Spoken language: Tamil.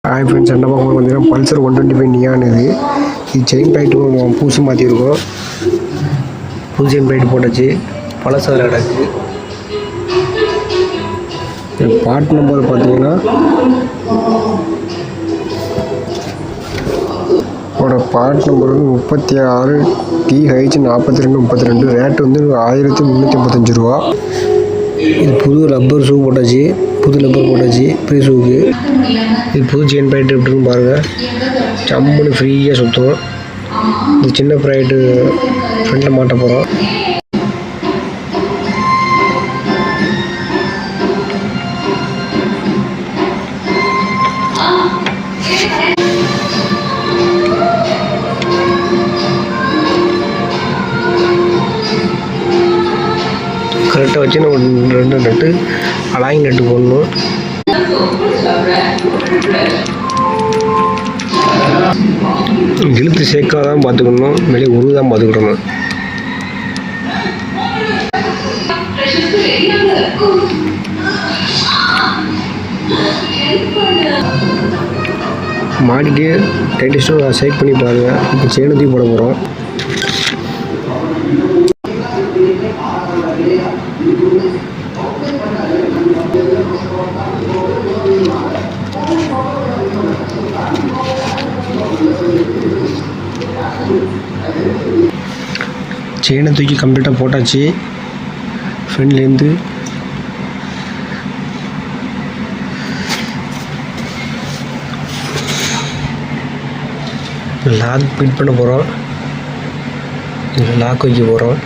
ஹாய் ஃப்ரெண்ட்ஸ், என்ன பார்க்க பார்த்தீங்கன்னா பல்சர் 125 நியான். இது செயின் பிளைட்டு புதுசு மாற்றிருக்கோம். புது செயின் பிளைட்டு போட்டாச்சு. பழசாக கிடக்கு. பார்ட் நம்பர் பார்த்தீங்கன்னா பார்ட் நம்பர் வந்து 36 TH 4232. ரேட்டு வந்து 1335 ரூபா. இது புது ரப்பர் ஷூ போட்டாச்சு. புது ரப்பர் போட்டாச்சு ஃப்ரீ ஷூவுக்கு. இது புது செயின் பிளைட்டு எப்படி இருக்குன்னு பாருங்கள். சம்முன்னு ஃப்ரீயாக சுற்றும். இது சின்ன பிளைட்டு ஃப்ரண்டில் மாட்ட போகிறோம். கரெக்டாக வச்சு நம்ம 2 நட்டு அலாயிங் நட்டு போடணும். இழுத்து சேர்க்காதான் பார்த்துக்கணும், வெளியே உருதான் பார்த்துக்கிடணும். மாட்டிட்டு டைட்டிஸ்டும் சைட் பண்ணி பாருங்கள். இப்போ செயினை தூக்கி போட போகிறோம். செயினை தூக்கி கம்ப்ளீட்டாக போட்டாச்சு. ஃப்ரெண்ட்லேருந்து லாக் ஃபிட் பண்ண போகிறோம். லாக் வைக்க போகிறோம்.